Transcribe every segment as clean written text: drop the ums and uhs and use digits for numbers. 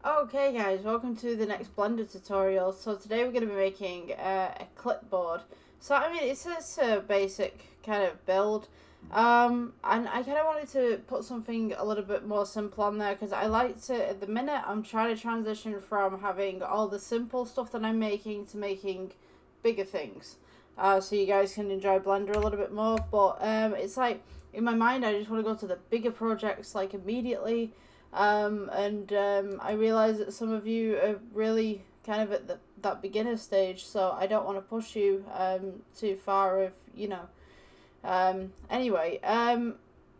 Okay guys, welcome to the next Blender tutorial. So today we're going to be making a clipboard. So I mean it's a basic kind of build, and I kind of wanted to put something a little bit more simple on there because I like to, at the minute I'm trying to transition from having all the simple stuff that I'm making to making bigger things. So you guys can enjoy Blender a little bit more, but it's like in my mind I just want to go to the bigger projects like immediately. I realize that some of you are really kind of at that beginner stage, so I don't want to push you too far if you know. Anyway,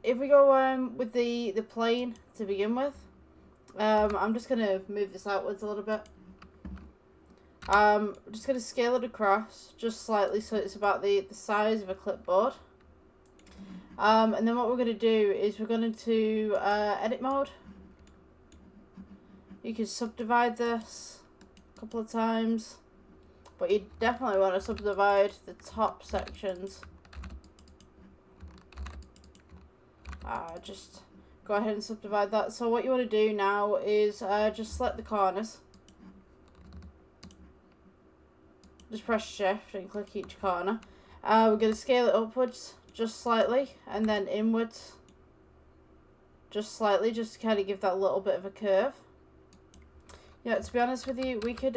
if we go with the plane to begin with, I'm just gonna move this outwards a little bit. Just gonna scale it across just slightly so it's about the size of a clipboard. And then what we're gonna do is we're going to edit mode. You can subdivide this a couple of times, but you definitely want to subdivide the top sections. Just go ahead and subdivide that. So what you want to do now is just select the corners. Just press shift and click each corner. We're going to scale it upwards just slightly and then inwards just slightly, just to kind of give that little bit of a curve. Yeah, to be honest with you, we could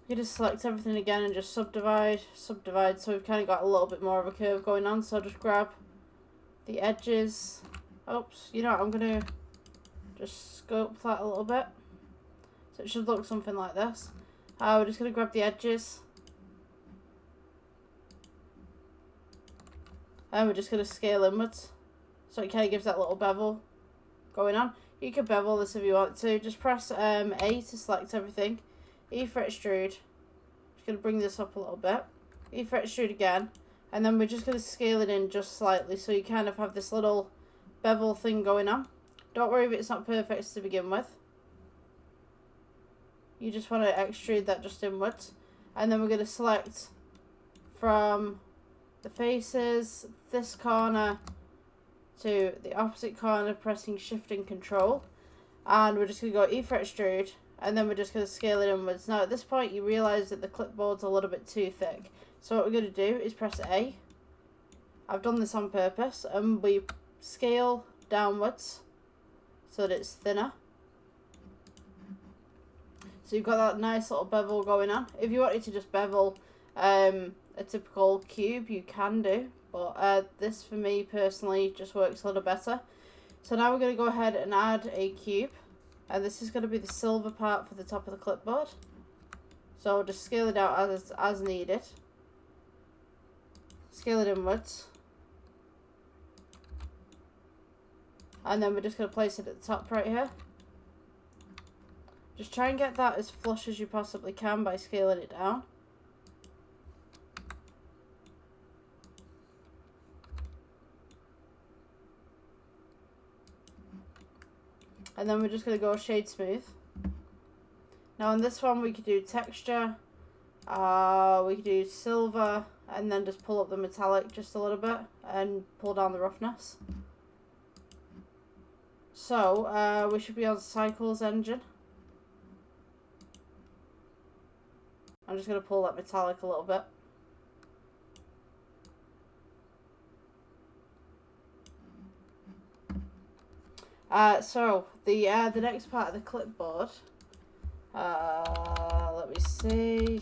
just select everything again and just subdivide, so we've kind of got a little bit more of a curve going on. So just grab the edges. Oops, you know what, I'm going to just scope that a little bit. So it should look something like this. We're just going to grab the edges. And we're just going to scale inwards. So it kind of gives that little bevel going on. You can bevel this if you want to. Just press A to select everything. E for extrude. Just going to bring this up a little bit. E for extrude again. And then we're just going to scale it in just slightly. So you kind of have this little bevel thing going on. Don't worry if it's not perfect to begin with. You just want to extrude that just inwards. And then we're going to select from the faces, this corner to the opposite corner, pressing shift and control, and we're just going to go E for extrude, and then we're just going to scale it inwards. Now at this point you realise that the clipboard's a little bit too thick, so what we're going to do is press A. I've done this on purpose, and we scale downwards so that it's thinner. So you've got that nice little bevel going on. If you wanted to just bevel a typical cube, you can do. But this, for me personally, just works a little better. So now we're going to go ahead and add a cube. And this is going to be the silver part for the top of the clipboard. So just scale it out as needed. Scale it inwards. And then we're just going to place it at the top right here. Just try and get that as flush as you possibly can by scaling it down. And then we're just going to go shade smooth. Now on this one we could do texture, we could do silver, and then just pull up the metallic just a little bit and pull down the roughness. So we should be on Cycles engine. I'm just going to pull that metallic a little bit. So the next part of the clipboard, let me see,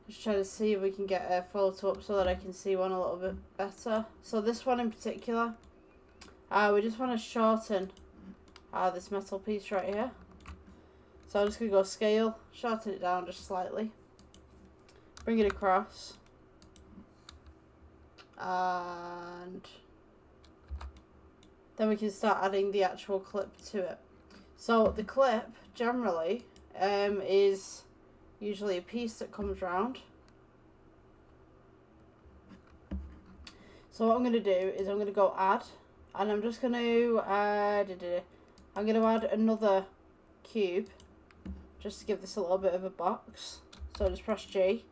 just try to see if we can get a photo up so that I can see one a little bit better. So this one in particular, we just want to shorten this metal piece right here. So I'm just going to go scale, shorten it down just slightly, bring it across, and then we can start adding the actual clip to it. So the clip generally is usually a piece that comes round. So what I'm going to do is I'm going to go add, and I'm just going to add another cube just to give this a little bit of a box. So just press G,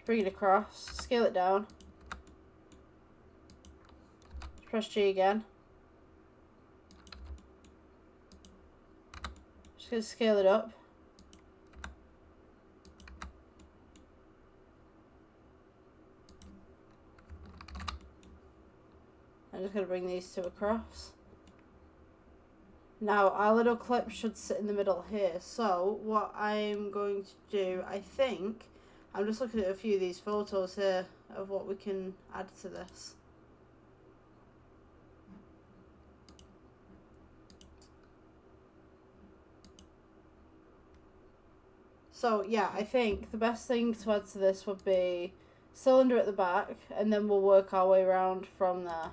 bring it across, scale it down, press G again, going to scale it up. I'm just going to bring these two across. Now our little clip should sit in the middle here. So what I'm going to do, I think, I'm just looking at a few of these photos here of what we can add to this. So yeah, I think the best thing to add to this would be cylinder at the back, and then we'll work our way around from there.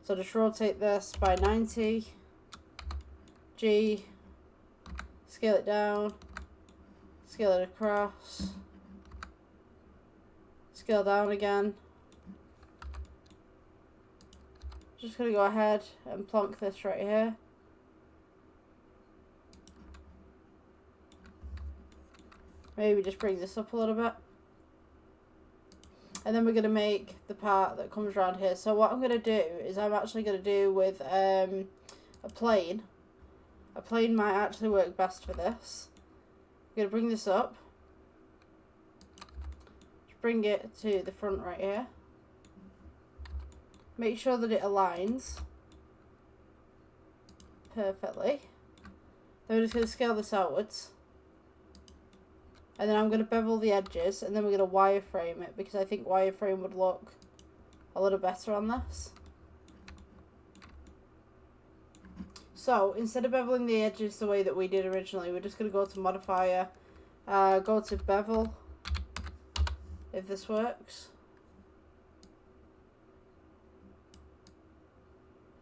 So just rotate this by 90, G, scale it down, scale it across, scale down again. Just going to go ahead and plonk this right here. Maybe just bring this up a little bit. And then we're going to make the part that comes around here. So what I'm going to do is I'm actually going to do with a plane. A plane might actually work best for this. I'm going to bring this up. Just bring it to the front right here. Make sure that it aligns perfectly. Then we're just going to scale this outwards. And then I'm going to bevel the edges, and then we're going to wireframe it, because I think wireframe would look a little better on this. So instead of beveling the edges the way that we did originally, we're just going to go to modifier, go to bevel, if this works.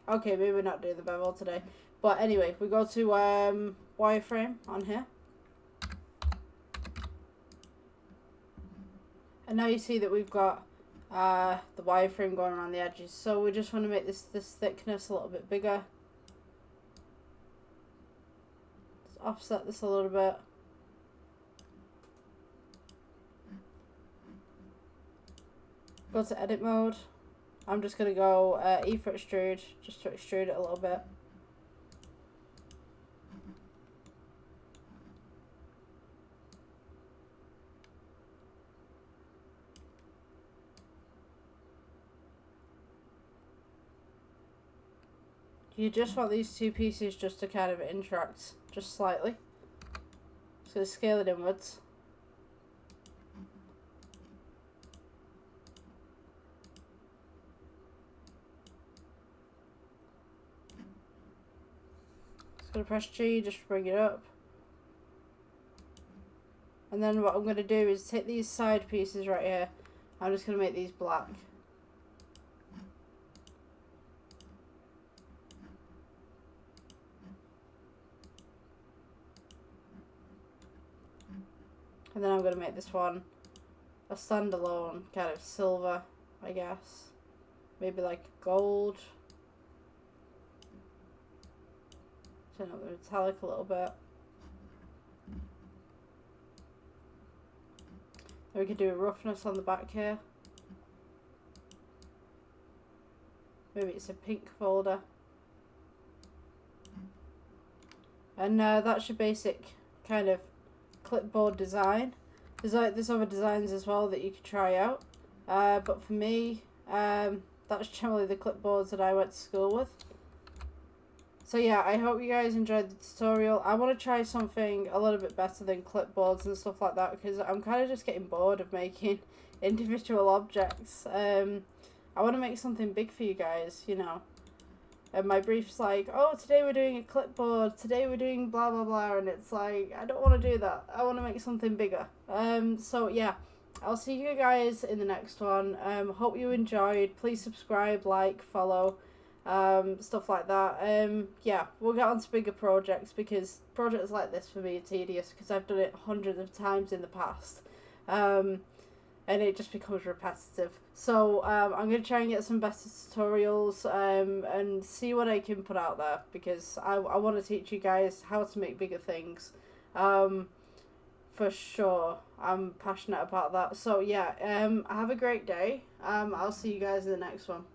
Okay, maybe we're not doing the bevel today. But anyway, we go to wireframe on here. And now you see that we've got the wireframe going around the edges. So we just want to make this thickness a little bit bigger. Just offset this a little bit. Go to edit mode. I'm just going to go E for extrude, just to extrude it a little bit. You just want these two pieces just to kind of interact just slightly. So scale it inwards. Just going to press G just to bring it up. And then what I'm going to do is take these side pieces right here. I'm just going to make these black. And then I'm going to make this one a standalone kind of silver, I guess. Maybe like gold. Turn up the metallic a little bit. Then we could do a roughness on the back here. Maybe it's a pink folder. And that's your basic kind of clipboard design. There's other designs as well that you could try out, but for me that's generally the clipboards that I went to school with. So yeah, I hope you guys enjoyed the tutorial. I want to try something a little bit better than clipboards and stuff like that, because I'm kind of just getting bored of making individual objects. I want to make something big for you guys, you know. And my brief's like, oh, today we're doing a clipboard, today we're doing blah blah blah, and it's like, I don't want to do that. I want to make something bigger. So yeah, I'll see you guys in the next one. Hope you enjoyed. Please subscribe, like, follow, stuff like that. Yeah, we'll get on to bigger projects, because projects like this for me are tedious, because I've done it hundreds of times in the past. And it just becomes repetitive. So I'm going to try and get some better tutorials and see what I can put out there, because I want to teach you guys how to make bigger things. For sure, I'm passionate about that. So yeah, have a great day. I'll see you guys in the next one.